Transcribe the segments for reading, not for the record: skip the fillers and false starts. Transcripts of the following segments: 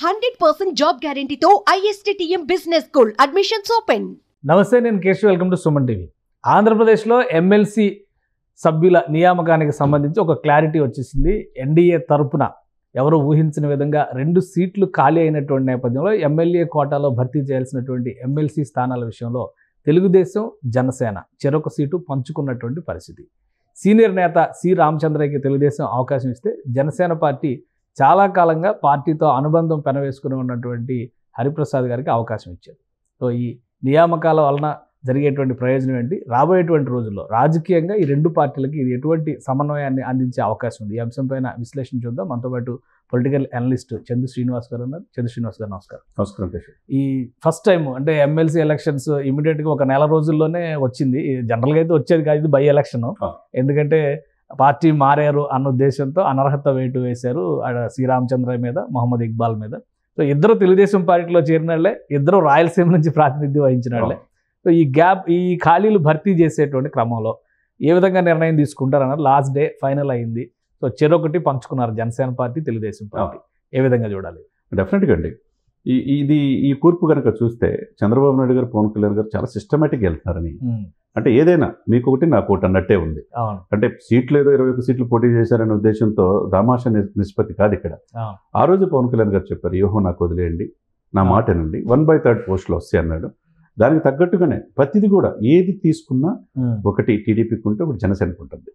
100% job గ్యారెంటీతో ISTTM business school admissions open. నమస్తే, నేను Keshav. Welcome to Suman TV. ఆంధ్రప్రదేశ్లో ఎమ్మెల్సీ సభ్యుల నియామకానికి సంబంధించి ఒక క్లారిటీ వచ్చేసింది. ఎన్డీఏ తరపున ఎవరు ఊహించిన విధంగా 2 సీట్లు ఖాళీ అయినటువంటి నేపథ్యంలో ఎమ్మెల్యే కోటాలో భర్తీ చేయాల్సినటువంటి ఎమ్మెల్సీ స్థానాల విషయంలో తెలుగుదేశం, జనసేన చెరొక సీటు పంచుకున్నటువంటి పరిస్థితి. సీనియర్ నేత సి రామచంద్రయ్యకి తెలుగుదేశం అవకాశం ఇస్తే, జనసేన పార్టీ చాలా కాలంగా పార్టీతో అనుబంధం పెనవేసుకుని ఉన్నటువంటి హరిప్రసాద్ గారికి అవకాశం ఇచ్చారు. సో ఈ నియామకాల వలన జరిగేటువంటి ప్రయోజనం ఏంటి, రాబోయేటువంటి రోజుల్లో రాజకీయంగా ఈ 2 పార్టీలకి ఇది ఎటువంటి సమన్వయాన్ని అందించే అవకాశం ఉంది, ఈ అంశంపైన విశ్లేషణ చూద్దాం. మనతో పాటు పొలిటికల్ అనలిస్ట్ చందు శ్రీనివాస్ గారు ఉన్నారు. చందు శ్రీనివాస్ గారు నమస్కారం. నమస్కారం. ఈ ఫస్ట్ టైం అంటే ఎమ్మెల్సీ ఎలక్షన్స్ ఇమీడియట్గా ఒక నెల రోజుల్లోనే వచ్చింది. జనరల్గా అయితే వచ్చేది కాదు, ఇది బై ఎలక్షన్. ఎందుకంటే పార్టీ మారారు అన్న ఉద్దేశంతో అనర్హత వేటు వేశారు సి రామచంద్రయ్య మీద, మొహమ్మద్ ఇక్బాల్ మీద. సో ఇద్దరు తెలుగుదేశం పార్టీలో చేరిన వాళ్ళే, ఇద్దరు రాయలసీమ నుంచి ప్రాతినిధ్యం వహించిన వాళ్ళే. సో ఈ ఖాళీలు భర్తీ చేసేటువంటి క్రమంలో ఏ విధంగా నిర్ణయం తీసుకుంటారన్నారు. లాస్ట్ డే ఫైనల్ అయింది. సో చెరొకటి పంచుకున్నారు జనసేన పార్టీ, తెలుగుదేశం పార్టీ. ఏ విధంగా చూడాలి? డెఫినెట్గా అండి. ఈ కూర్పు కనుక చూస్తే చంద్రబాబు నాయుడు గారు, పవన్ కళ్యాణ్ గారు చాలా సిస్టమేటిక్గా వెళ్తున్నారని. అంటే ఏదైనా మీకు ఒకటి నాకు ఒకటి అన్నట్టే ఉంది. అంటే సీట్లు ఏదో 21 సీట్లు పోటీ చేశారనే ఉద్దేశంతో దామాషా నిష్పత్తి కాదు ఇక్కడ. ఆ రోజు పవన్ కళ్యాణ్ గారు చెప్పారు, యోహో నాకు వదిలేయండి, నా మాటనండి, 1/3 పోస్టులు వస్తాయి అన్నాడు. దానికి తగ్గట్టుగానే ప్రతిదీ కూడా ఏది తీసుకున్నా ఒకటి టీడీపీకి ఉంటే ఒకటి జనసేనకు ఉంటుంది,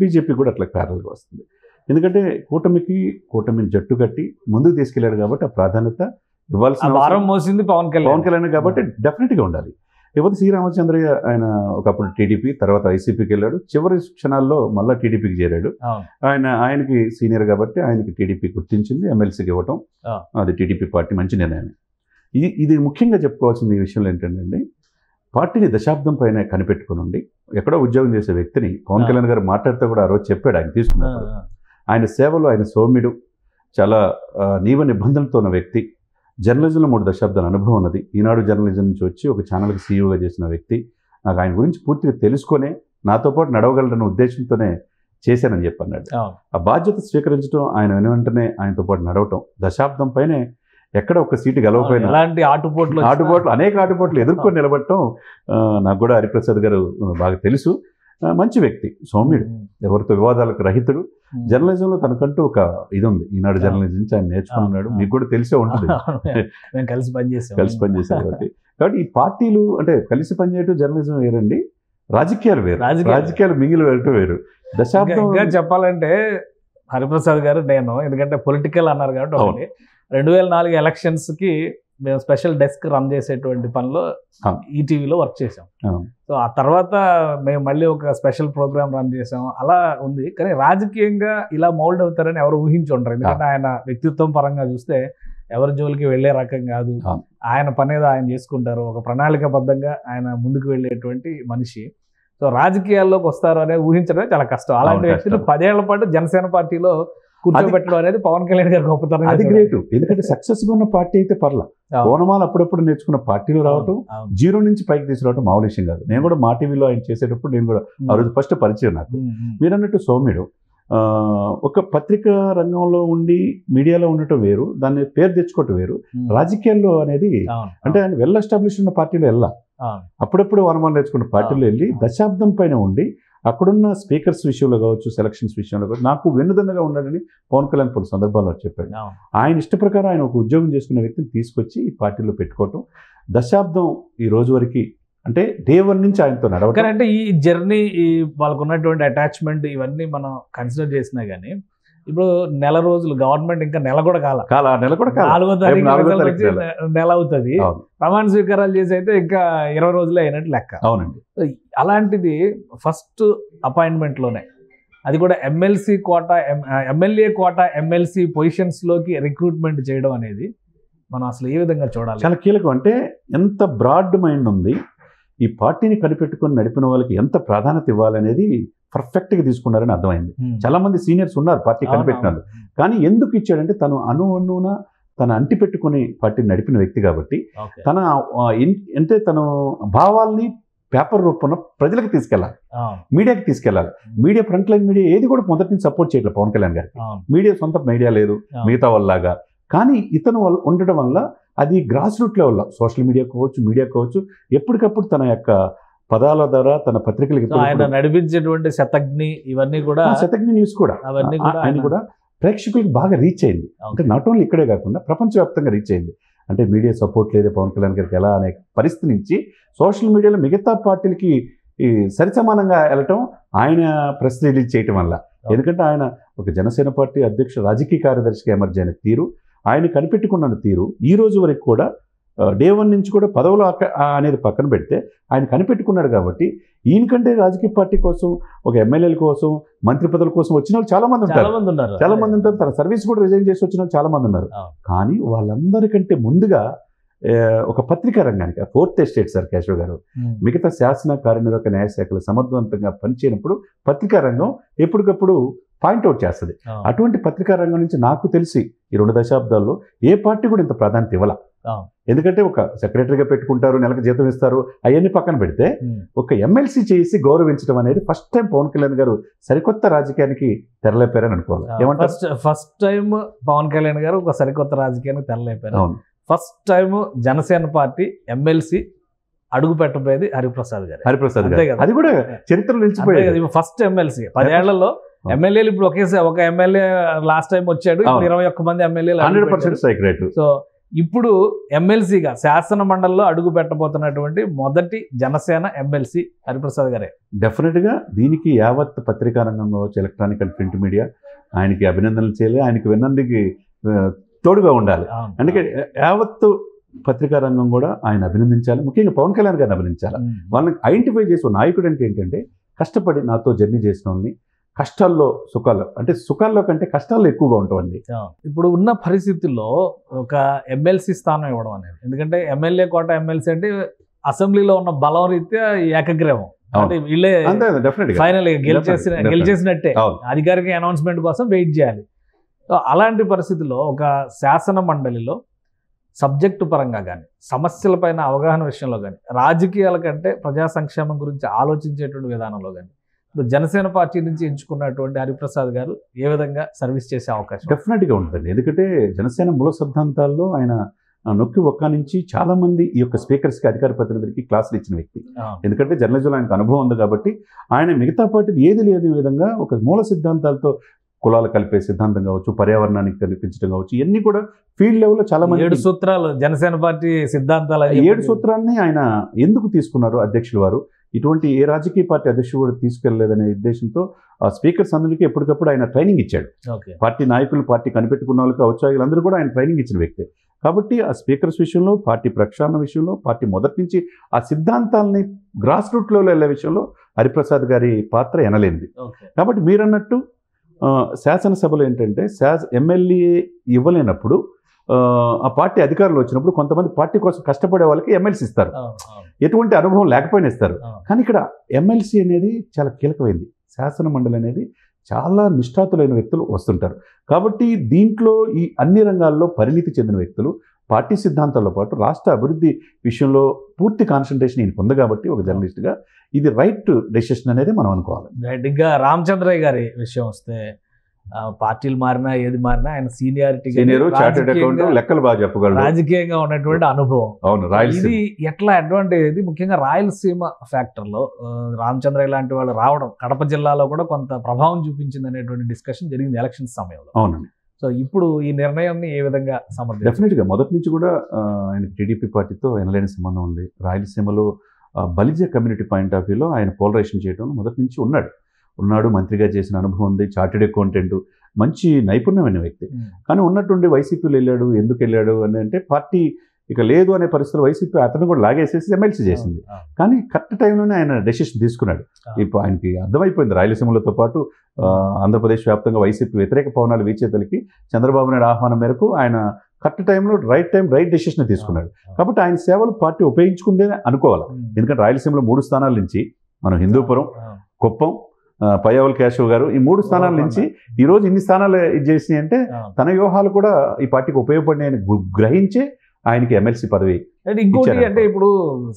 బీజేపీ కూడా అట్లా ప్యారల్గా వస్తుంది. ఎందుకంటే కూటమిని జట్టు కట్టి ముందుకు తీసుకెళ్లాడు కాబట్టి ఆ ప్రాధాన్యత ఇవ్వాల్సిన భారం మోసింది పవన్ కళ్యాణ్ కాబట్టి డెఫినెట్గా ఉండాలి. లేకపోతే సి రామచంద్రయ్య ఆయన ఒకప్పుడు టీడీపీ, తర్వాత వైసీపీకి వెళ్ళాడు, చివరి క్షణాల్లో మళ్ళీ టీడీపీకి చేరాడు. ఆయనకి సీనియర్ కాబట్టి ఆయనకి టీడీపీ గుర్తించింది, ఎమ్మెల్సీకి ఇవ్వటం అది టీడీపీ పార్టీ మంచి నిర్ణయమే. ఇది ముఖ్యంగా చెప్పుకోవాల్సింది ఈ విషయంలో ఏంటంటే, పార్టీని దశాబ్దం పైన కనిపెట్టుకుని ఉండి ఎక్కడో ఉద్యోగం చేసే వ్యక్తిని పవన్ కళ్యాణ్ గారు మాట్లాడితే కూడా ఆ రోజు చెప్పాడు ఆయన తీసుకున్నప్పుడు. ఆయన సేవలో ఆయన సౌమ్యుడు, చాలా నియమ నిబంధనలతో ఉన్న వ్యక్తి, జర్నలిజంలో 3 దశాబ్దాల అనుభవం ఉన్నది. ఈనాడు జర్నలిజం నుంచి వచ్చి ఒక ఛానల్కి సీఈఓగా చేసిన వ్యక్తి. నాకు ఆయన గురించి పూర్తిగా తెలుసుకొనే నాతో పాటు నడవగలరన్న ఉద్దేశంతోనే చేశానని చెప్పి అన్నాడు. ఆ బాధ్యత స్వీకరించడం, ఆయన వెంటనే ఆయనతో పాటు నడవటం, దశాబ్దం పైనే ఎక్కడ ఒక సీటు గెలవకపోయినా అలాంటి ఆటుపోట్లు అనేక ఆటుపోట్లు ఎదుర్కొని నిలబడటం నాకు కూడా హరిప్రసాద్ గారు బాగా తెలుసు. మంచి వ్యక్తి, సౌమ్యుడు, ఎవరితో వివాదాలకు రహితుడు. జర్నలిజంలో తనకంటూ ఒక ఇది ఉంది. ఈనాడు జర్నలిజం నుంచి ఆయన నేర్చుకున్నాడు, మీకు కూడా తెలిసే ఉంటుంది. కలిసి పనిచేశారు కాబట్టి ఈ పార్టీలు అంటే కలిసి పనిచేయటం జర్నలిజం వేరండి, రాజకీయాలు వేరు. రాజకీయాలు మింగిలి వెళ్ళటం వేరు. దశాబ్దం చెప్పాలంటే హరిప్రసాద్ గారు, నేను ఎందుకంటే పొలిటికల్ అన్నారు కాబట్టి 2004 ఎలక్షన్స్కి మేము స్పెషల్ డెస్క్ రన్ చేసేటువంటి పనిలో ఈటీవీలో వర్క్ చేసాం. సో ఆ తర్వాత మేము మళ్ళీ ఒక స్పెషల్ ప్రోగ్రామ్ రన్ చేసాం. అలా ఉంది. కానీ రాజకీయంగా ఇలా మౌల్డ్ అవుతారని ఎవరు ఊహించి ఉండరు. ఎందుకంటే ఆయన వ్యక్తిత్వం పరంగా చూస్తే ఎవరి జోలికి వెళ్లే రకం కాదు. ఆయన పని ఏదో ఆయన చేసుకుంటారు. ఒక ప్రణాళికాబద్ధంగా ఆయన ముందుకు వెళ్ళేటువంటి మనిషి. సో రాజకీయాల్లోకి వస్తారు అనేది ఊహించడమే చాలా కష్టం. అలాంటి వ్యక్తులు 10 ఏళ్ల పాటు జనసేన పార్టీలో కూర్చోబెట్టడం అనేది పవన్ కళ్యాణ్ గారు గొప్పతనం. అది గ్రేట్. ఎందుకంటే సక్సెస్గా ఉన్న పార్టీ అయితే పర్లా, ఓనమాలు అప్పుడప్పుడు నేర్చుకున్న పార్టీలో రావటం, 0 నుంచి పైకి తీసుకురావటం మామూలు విషయం కాదు. నేను కూడా మా టీవీలో ఆయన చేసేటప్పుడు నేను కూడా ఆ రోజు ఫస్ట్ పరిచయం నాకు. మీరు అన్నట్టు సౌమ్యుడు ఒక పత్రికా రంగంలో ఉండి మీడియాలో ఉండటం వేరు, దాన్ని పేరు తెచ్చుకోవటం వేరు. రాజకీయాల్లో అనేది అంటే ఆయన వెల్ ఎస్టాబ్లిష్ ఉన్న పార్టీలో వెళ్ళా, అప్పుడప్పుడు ఓనమాలు నేర్చుకున్న పార్టీలో వెళ్ళి దశాబ్దం పైన ఉండి అక్కడున్న స్పీకర్స్ విషయంలో కావచ్చు, సెలక్షన్స్ విషయంలో కావచ్చు నాకు వెన్నుదన్నుగా ఉన్నాడని పవన్ కళ్యాణ్ పలు సందర్భాల్లో చెప్పాడు. ఆయన ఇష్ట ప్రకారం ఆయన ఒక ఉద్యోగం చేసుకున్న వ్యక్తిని తీసుకొచ్చి ఈ పార్టీలో పెట్టుకోవటం, దశాబ్దం ఈ రోజు వరకు అంటే డే 1 నుంచి ఆయనతో నడవటం. అంటే ఈ జర్నీ, ఈ వాళ్ళకు ఉన్నటువంటి అటాచ్మెంట్, ఇవన్నీ మనం కన్సిడర్ చేసినా కానీ ఇప్పుడు నెల రోజులు, గవర్నమెంట్ ఇంకా నెల కూడా కాల 4వ తారీఖు నెల అవుతుంది. ప్రమాణ స్వీకారాలు చేసి అయితే ఇంకా 20 రోజులే అయినట్టు లెక్క. అవునండి. అలాంటిది ఫస్ట్ అపాయింట్మెంట్లోనే, అది కూడా MLC quota, MLA quota MLC పొజిషన్స్లోకి రిక్రూట్మెంట్ చేయడం అనేది మనం అసలు ఏ విధంగా చూడాలి? చాలా కీలకం. అంటే ఎంత బ్రాడ్ మైండ్ ఉంది, ఈ పార్టీని కనిపెట్టుకొని నడిపిన వాళ్ళకి ఎంత ప్రాధాన్యత ఇవ్వాలనేది పర్ఫెక్ట్గా తీసుకున్నారని అర్థమైంది. చాలా మంది సీనియర్స్ ఉన్నారు పార్టీ కనిపెట్టినారు, కానీ ఎందుకు ఇచ్చాడంటే తను అణువున తన అంటి పెట్టుకుని పార్టీని నడిపిన వ్యక్తి కాబట్టి తన అంటే తను భావాల్ని పేపర్ రూపంలో ప్రజలకు తీసుకెళ్ళాలి, మీడియాకి తీసుకెళ్ళాలి. మీడియా ఫ్రంట్ లైన్ మీడియా ఏది కూడా మొదటి నుంచి సపోర్ట్ చేయట్లేదు పవన్ కళ్యాణ్ గారికి. మీడియా సొంత మీడియా లేదు మిగతా వాళ్ళలాగా. కానీ ఇతను ఉండడం వల్ల అది గ్రాస్ రూట్ లెవెల్లో సోషల్ మీడియా కావచ్చు ఎప్పటికప్పుడు తన యొక్క పదాల ద్వారా తన పత్రికలకి ఆయన నడిపించేటువంటి శతజ్ఞి ఇవన్నీ కూడా శతజ్ఞి న్యూస్ కూడా అవన్నీ ఆయన కూడా ప్రేక్షకులకు బాగా రీచ్ అయింది. అంటే నాట్ ఓన్లీ ఇక్కడే కాకుండా ప్రపంచవ్యాప్తంగా రీచ్ అయింది. అంటే మీడియా సపోర్ట్ లేదే పవన్ కళ్యాణ్ గారికి ఎలా అనే పరిస్థితి నుంచి సోషల్ మీడియాలో మిగతా పార్టీలకి సరిసమానంగా వెళ్ళటం ఆయన ప్రెస్ రిలీజ్ చేయటం వల్ల. ఎందుకంటే ఆయన ఒక జనసేన పార్టీ అధ్యక్షుడు రాజకీయ కార్యదర్శిగా ఎమర్జ్ అయిన తీరు, ఆయన కనిపెట్టుకున్న తీరు ఈ రోజు వరకు కూడా డే 1 నుంచి కూడా పదవులు అనేది పక్కన పెడితే ఆయన కనిపెట్టుకున్నాడు. కాబట్టి ఈయనకంటే రాజకీయ పార్టీ కోసం ఒక ఎమ్మెల్యేల కోసం మంత్రి పదవుల కోసం వచ్చిన వాళ్ళు చాలా మంది ఉంటారు. తన సర్వీస్ కూడా రిజైన్ చేసి వచ్చిన వాళ్ళు చాలా మంది ఉన్నారు. కానీ వాళ్ళందరికంటే ముందుగా ఒక పత్రికా రంగానికి 4th ఎస్టేట్ సార్ కేశవ్ గారు మిగతా శాసన కార్యనిర్వాహక న్యాయశాఖలు సమర్థవంతంగా పనిచేయనప్పుడు పత్రికా రంగం ఎప్పటికప్పుడు పాయింట్అవుట్ చేస్తుంది. అటువంటి పత్రికా రంగం నుంచి నాకు తెలిసి ఈ 2 దశాబ్దాల్లో ఏ పార్టీ కూడా ఇంత ప్రాధాన్యత ఇవ్వాల. ఎందుకంటే ఒక సెక్రటరీగా పెట్టుకుంటారు, నెలకు జీతం ఇస్తారు, అవన్నీ పక్కన పెడితే ఒక ఎమ్మెల్సీ చేసి గౌరవించడం అనేది ఫస్ట్ టైం పవన్ కళ్యాణ్ గారు సరికొత్త రాజకీయానికి తెరలేపారని అనుకోవాలి. ఏమంటారు? ఫస్ట్ టైం పవన్ కళ్యాణ్ గారు ఒక సరికొత్త రాజకీయానికి తెరలేపారు. First time Janasena party MLC అడుగు పెట్టబోయేది హరిప్రసాద్ గారు. అది కూడా చరిత్రలో నిలిచిపోయింది. ఫస్ట్ ఎమ్మెల్సీ 10 ఏళ్లలో ఎమ్మెల్యేలు ఇప్పుడు ఒక ఎమ్మెల్యే లాస్ట్ టైం వచ్చాడు, 21 మంది ఎమ్మెల్యేలు 100% స్ట్రైక్ రేట్. సో ఇప్పుడు ఎమ్మెల్సీగా శాసన మండలిలో అడుగు పెట్టబోతున్నటువంటి మొదటి జనసేన ఎమ్మెల్సీ హరిప్రసాద్ గారే. డెఫినెట్గా దీనికి యావత్ పత్రికా రంగం కావచ్చు, ఎలక్ట్రానిక్ అండ్ ప్రింట్ మీడియా ఆయనకి అభినందనలు చేయాలి, ఆయనకి విన్నందుకు తోడుగా ఉండాలి. అందుకే యావత్తు పత్రికా రంగం కూడా ఆయన అభినందించాలి, ముఖ్యంగా పవన్ కళ్యాణ్ గారిని అభినందించాలి. వాళ్ళని ఐడెంటిఫై చేసే నాయకుడు అంటే ఏంటంటే కష్టపడి నాతో జర్నీ చేసిన వాళ్ళని, కష్టాల్లో సుఖాల్లో అంటే సుఖాల్లో కంటే కష్టాల్లో ఎక్కువగా ఉంటామండి. ఇప్పుడు ఉన్న పరిస్థితుల్లో ఒక ఎమ్మెల్సీ స్థానం ఇవ్వడం అనేది, ఎందుకంటే ఎమ్మెల్యే కోట ఎమ్మెల్సీ అంటే అసెంబ్లీలో ఉన్న బలం రీత్యా ఏకగ్రీవం, అంటే వీళ్ళే ఫైనల్ గెలిచేసినట్టే, అధికారిక అనౌన్స్మెంట్ కోసం వెయిట్ చేయాలి. అలాంటి పరిస్థితుల్లో ఒక శాసన మండలిలో సబ్జెక్టు పరంగా కానీ, సమస్యలపైన అవగాహన విషయంలో కానీ, రాజకీయాల కంటే ప్రజా సంక్షేమం గురించి ఆలోచించేటువంటి విధానంలో కానీ ఇప్పుడు జనసేన పార్టీ నుంచి ఎంచుకున్నటువంటి హరిప్రసాద్ గారు ఏ విధంగా సర్వీస్ చేసే అవకాశం డెఫినెట్గా ఉంటుందండి. ఎందుకంటే జనసేన మూల సిద్ధాంతాల్లో ఆయన నొక్కి ఒక్క నుంచి చాలా మంది ఈ యొక్క స్పీకర్స్కి, అధికార ప్రతినిధులకి క్లాసులు ఇచ్చిన వ్యక్తి. ఎందుకంటే జర్నలిజంలో ఆయనకు అనుభవం ఉంది కాబట్టి ఆయన మిగతా పార్టీలు ఏది లేని విధంగా ఒక మూల సిద్ధాంతాలతో కులాలు కలిపే సిద్ధాంతం కావచ్చు, పర్యావరణానికి కల్పించడం కావచ్చు, ఇవన్నీ కూడా ఫీల్డ్ లెవెల్లో చాలా మంది 7 సూత్రాలు జనసేన పార్టీ సిద్ధాంతాలు 7 సూత్రాలని ఆయన ఎందుకు తీసుకున్నారు అధ్యక్షులు వారు, ఇటువంటి ఏ రాజకీయ పార్టీ అధ్యక్షుడు కూడా తీసుకెళ్లలేదనే ఉద్దేశంతో ఆ స్పీకర్స్ అందరికీ ఎప్పటికప్పుడు ఆయన ట్రైనింగ్ ఇచ్చాడు. పార్టీ నాయకులు, పార్టీ కనిపెట్టుకున్న వాళ్ళకి, ఔత్సాహికులందరూ కూడా ఆయన ట్రైనింగ్ ఇచ్చిన వ్యక్తి. కాబట్టి ఆ స్పీకర్స్ విషయంలో, పార్టీ ప్రక్షాళన విషయంలో, పార్టీ మొదటి నుంచి ఆ సిద్ధాంతాలని గ్రాస్ రూట్ లెవెల్లో వెళ్ళే విషయంలో హరిప్రసాద్ గారి పాత్ర ఎనలేనిది. కాబట్టి మీరన్నట్టు శాసనసభలో ఏంటంటే ఎమ్మెల్యే ఇవ్వలేనప్పుడు ఆ పార్టీ అధికారులు వచ్చినప్పుడు కొంతమంది పార్టీ కోసం కష్టపడే వాళ్ళకి ఎమ్మెల్సీ ఇస్తారు, ఎటువంటి అనుభవం లేకపోయినా ఇస్తారు. కానీ ఇక్కడ ఎమ్మెల్సీ అనేది చాలా కీలకమైంది. శాసన మండలి అనేది చాలా నిష్ఠాతులైన వ్యక్తులు వస్తుంటారు. కాబట్టి దీంట్లో ఈ అన్ని రంగాల్లో పరిణితి చెందిన వ్యక్తులు పార్టీ సిద్ధాంతాలతో పాటు రాష్ట్ర అభివృద్ధి విషయంలో పూర్తి కాన్సన్ట్రేషన్ ఈయనకు ఉంది. కాబట్టి ఒక జర్నలిస్ట్గా ఇది రైట్ డెసిషన్ అనేది మనం అనుకోవాలి. ఇంకా రామచంద్రయ్య గారి విషయం వస్తే పార్టీలు మారినా ఏది మారినా ఆయన సీనియర్ చార్టెడ్ అకౌంట్, లెక్కలు బాగా చెప్పగలరు, రాజకీయంగా ఉన్నటువంటి అనుభవం. అవును, ఇది ఎట్లా అడ్వాంటేజ్ ఇది, ముఖ్యంగా రాయలసీమ ఫ్యాక్టర్లో రామచంద్రయ్య లాంటి వాళ్ళు రావడం కడప జిల్లాలో కూడా కొంత ప్రభావం చూపించింది అనేటువంటి డిస్కషన్ జరిగింది ఎలక్షన్ సమయంలో. అవునండి. సో ఇప్పుడు ఈ నిర్ణయాన్ని ఏ విధంగా సమర్థించారు? డెఫినెట్గా మొదటి నుంచి కూడా ఆయన టీడీపీ పార్టీతో ఎనలేని సంబంధం ఉంది. రాయలసీమలో బలిజ కమ్యూనిటీ పాయింట్ ఆఫ్ వ్యూలో ఆయన పోలరైజేషన్ చేయడం మొదటి నుంచి ఉన్నాడు. మంత్రిగా చేసిన అనుభవం ఉంది, చార్టెడ్ అకౌంటెంట్, మంచి నైపుణ్యమైన వ్యక్తి. కానీ ఉన్నట్టుండి వైసీపీలో వెళ్ళాడు. ఎందుకు వెళ్ళాడు అని అంటే పార్టీ ఇక లేదు అనే పరిస్థితుల్లో వైసీపీ అతను కూడా లాగేసేసి ఎమ్మెల్సీ చేసింది. కానీ కరెక్ట్ టైంలోనే ఆయన డెసిషన్ తీసుకున్నాడు. ఇప్పుడు ఆయనకి అర్థమైపోయింది రాయలసీమలతో పాటు ఆంధ్రప్రదేశ్ వ్యాప్తంగా వైసీపీ వ్యతిరేక పవనాలు వీచేతలకి చంద్రబాబు నాయుడు ఆహ్వానం మేరకు ఆయన కరెక్ట్ టైంలో రైట్ డెసిషన్ తీసుకున్నాడు. కాబట్టి ఆయన సేవలు పార్టీ ఉపయోగించుకుందే అనుకోవాలి. ఎందుకంటే రాయలసీమలో 3 స్థానాల నుంచి మనం హిందూపురం, కుప్పం, పయ్యావుల కేశవ్ గారు ఈ 3 స్థానాల నుంచి ఈరోజు ఇన్ని స్థానాలు చేసినాయి అంటే తన వ్యూహాలు కూడా ఈ పార్టీకి ఉపయోగపడినాయని గ్రహించే ఆయనకి ఎమ్మెల్సీ పదవి. ఇంకోటి అంటే ఇప్పుడు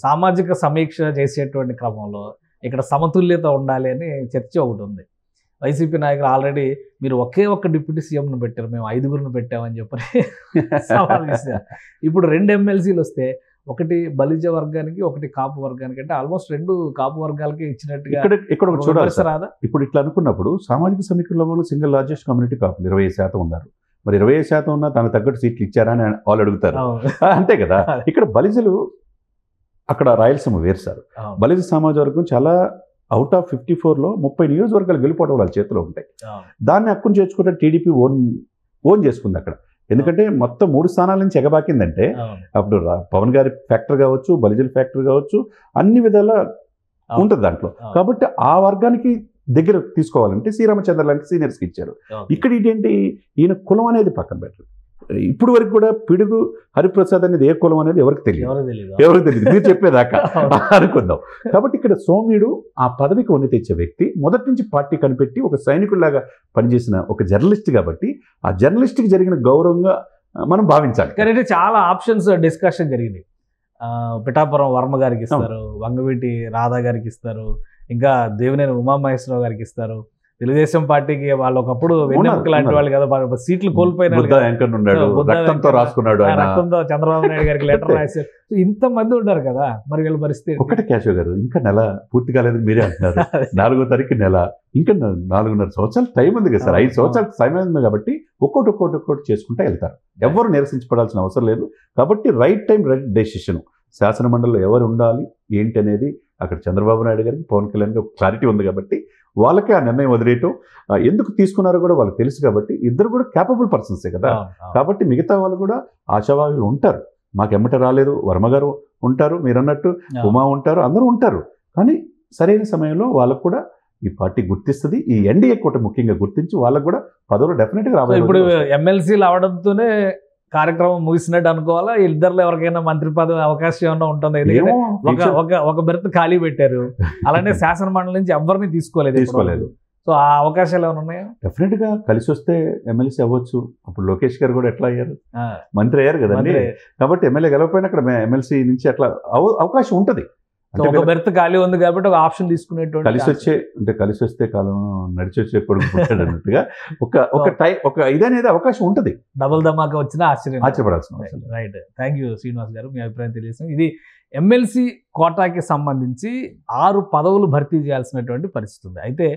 సామాజిక సమీక్ష చేసేటువంటి క్రమంలో ఇక్కడ సమతుల్యత ఉండాలి అని చర్చ ఒకటి ఉంది. వైసీపీ నాయకులు ఆల్రెడీ మీరు ఒకే ఒక్క డిప్యూటీ సీఎంను పెట్టారు, మేము 5గురిని పెట్టామని చెప్పని సవాల్ చేశారు. ఇప్పుడు 2 ఎమ్మెల్సీలు వస్తే ఒకటి బలిజ వర్గానికి, ఒకటి కాపు వర్గానికి, అంటే ఆల్మోస్ట్ 2 కాపు వర్గాలకి ఇచ్చినట్టుగా ఇక్కడ చూడాలి సార్. రాదా? ఇప్పుడు ఇట్లా అనుకున్నప్పుడు సామాజిక సమీకరణలో సింగిల్ లార్జెస్ట్ కమ్యూనిటీ కాపులు 25% ఉన్నారు. మరి 25% ఉన్నా తన తగ్గట్టు సీట్లు ఇచ్చారా అని వాళ్ళు అడుగుతారు. అంతే కదా. ఇక్కడ బలిజలు అక్కడ రాయలసీమ వేరు సార్. బలిజ సమాజ వర్గం చాలా అవుట్ ఆఫ్ 54లో 30 నియోజకవర్గాలు గెలిపోవడం వాళ్ళ చేతిలో ఉంటాయి. దాన్ని హక్కును చేర్చుకుంటే టీడీపీ ఓన్ చేసుకుంది అక్కడ. ఎందుకంటే మొత్తం 3 స్థానాల నుంచి ఎగబాకిందంటే అప్పుడు పవన్ గారి ఫ్యాక్టర్ కావచ్చు, బలిజల ఫ్యాక్టర్ కావచ్చు, అన్ని విధాల ఉంటుంది దాంట్లో. కాబట్టి ఆ వర్గానికి దగ్గర తీసుకోవాలంటే శ్రీరామచంద్ర లాంటి సీనియర్స్కి ఇచ్చారు. ఇక్కడ ఇదేంటి, ఈయన కులం అనేది పక్కన పెట్టరు. ఇప్పుడు వరకు కూడా పిడుగు హరిప్రసాద్ అనేది ఏ కులం అనేది ఎవరికి తెలియదు. మీరు చెప్పేదాకా అనుకుందాం. కాబట్టి ఇక్కడ సౌమ్యుడు ఆ పదవికి వన్ని తెచ్చే వ్యక్తి, మొదటి నుంచి పార్టీ కనిపెట్టి ఒక సైనికుడిలాగా పనిచేసిన ఒక జర్నలిస్ట్ కాబట్టి ఆ జర్నలిస్ట్కి జరిగిన గౌరవంగా మనం భావించాలి. కానీ చాలా ఆప్షన్స్ డిస్కషన్ జరిగింది. పిఠాపురం వర్మ గారికి ఇస్తారు, వంగవీటి రాధా గారికి ఇస్తారు, ఇంకా దేవినేని ఉమామహేశ్వరరావు గారికి ఇస్తారు. తెలుగుదేశం పార్టీకి వాళ్ళు ఒకప్పుడు వెన్నెముక లాంటి వాళ్ళు కదా, సీట్లు కోల్పోయిన రక్తంతో రాసుకున్నాడు, రక్తంతో చంద్రబాబు నాయుడు గారికి లెటర్ రాశారు. ఇంతమంది ఉన్నారు కదా, మరి వీళ్ళ పరిస్థితి ఒకటి. కేశవ్ గారు, ఇంకా నెల పూర్తి కాలేదు మీరే అంటున్నారు. 4వ తారీఖు నెల, ఇంకా 4.5 సంవత్సరాలు టైం ఉంది కదా సార్. 5 సంవత్సరాలు టైం ఉంది కాబట్టి ఒక్కొక్కటి చేసుకుంటూ వెళ్తారు. ఎవరు నిరసించబడాల్సిన అవసరం లేదు. కాబట్టి రైట్ టైం రైట్ డెసిషన్. శాసన మండలిలో ఎవరు ఉండాలి ఏంటి అనేది అక్కడ చంద్రబాబు నాయుడు గారికి, పవన్ కళ్యాణ్కి ఒక క్లారిటీ ఉంది కాబట్టి వాళ్ళకే ఆ నిర్ణయం వదిలేయటం. ఎందుకు తీసుకున్నారో కూడా వాళ్ళకి తెలుసు కాబట్టి ఇద్దరు కూడా క్యాపబుల్ పర్సన్సే కదా. కాబట్టి మిగతా వాళ్ళు కూడా ఆశావాదులు ఉంటారు. మాకు ఎమ్మట రాలేదు, వర్మ గారు ఉంటారు, మీరు అన్నట్టు ఉమా ఉంటారు, అందరూ ఉంటారు. కానీ సరైన సమయంలో వాళ్ళకు కూడా ఈ పార్టీ గుర్తిస్తుంది. ఈ ఎన్డీఏ కూడా ముఖ్యంగా గుర్తించి వాళ్ళకు కూడా పదవులు డెఫినెట్గా రావాలి. ఇప్పుడు ఎమ్మెల్సీలు అవడంతోనే కార్యక్రమం ముగిసినట్టు అనుకోవాలా? ఇద్దరులో ఎవరికైనా మంత్రి పదవి అవకాశం ఏమన్నా ఉంటుంది? ఒక బెర్త్ ఖాళీ పెట్టారు, అలానే శాసన మండలి నుంచి ఎవరిని తీసుకోలేదు. సో ఆ అవకాశాలు ఏమైనా ఉన్నాయా? డెఫినెట్గా కలిసి వస్తే ఎమ్మెల్సీ అవ్వచ్చు. అప్పుడు లోకేష్ గారు కూడా ఎట్లా అయ్యారు, మంత్రి అయ్యారు కదండి. కాబట్టి ఎమ్మెల్యే గెలవకపోయినా అక్కడ ఎమ్మెల్సీ నుంచి అట్లా అవకాశం ఉంటుంది. ఒక బెర్త్ ఖాళీ ఉంది కాబట్టి ఒక ఆప్షన్ తీసుకునేటువంటి కలిసి వస్తే కాలం నడిచి వచ్చే కొడుకు పుట్టాడు అన్నట్టుగా ఒక ఇదనేది అవకాశం ఉంటుంది. డబుల్ ధమాకా వచ్చినా ఆశ్చర్యపడాల్సిన అవసరం. రైట్. థ్యాంక్ యూ శ్రీనివాస్ గారు, మీ అభిప్రాయం తెలియజేస్తాం. ఇది ఎమ్మెల్సీ కోటాకి సంబంధించి 6 పదవులు భర్తీ చేయాల్సినటువంటి పరిస్థితి ఉంది. అయితే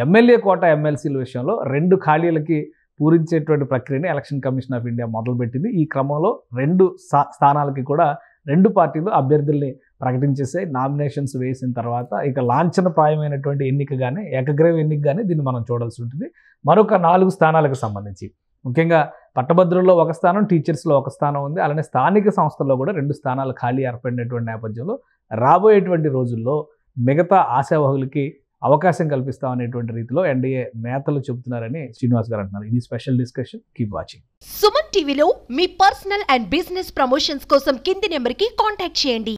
ఎమ్మెల్యే కోటా ఎమ్మెల్సీల విషయంలో 2 ఖాళీలకి పూరించేటువంటి ప్రక్రియని ఎలక్షన్ కమిషన్ ఆఫ్ ఇండియా మొదలుపెట్టింది. ఈ క్రమంలో 2 స్థానాలకి కూడా 2 పార్టీలు అభ్యర్థుల్ని ప్రకటించేసే నామినేషన్స్ వేసిన తర్వాత ఇక లాంఛనప్రాయమైనటువంటి ఎన్నికగానే, ఏకగ్రీవ ఎన్నికగానే దీన్ని మనం చూడాల్సి ఉంటుంది. మరొక 4 స్థానాలకు సంబంధించి ముఖ్యంగా పట్టభద్రుల్లో 1 స్థానం, టీచర్స్లో 1 స్థానం ఉంది. అలానే స్థానిక సంస్థల్లో కూడా 2 స్థానాలు ఖాళీ ఏర్పడినటువంటి నేపథ్యంలో రాబోయేటువంటి రోజుల్లో మిగతా ఆశావహులకి అవకాశం కల్పిస్తామనేటువంటి రీతిలో ఎన్డీఏ నేతలు చెబుతున్నారని శ్రీనివాస్ గారు అంటున్నారు. ఇది special discussion. Keep watching. Suman టీవీలో మీ పర్సనల్ అండ్ బిజినెస్ ప్రమోషన్స్ కోసం కింది నెంబర్కి కాంటాక్ట్ చేయండి.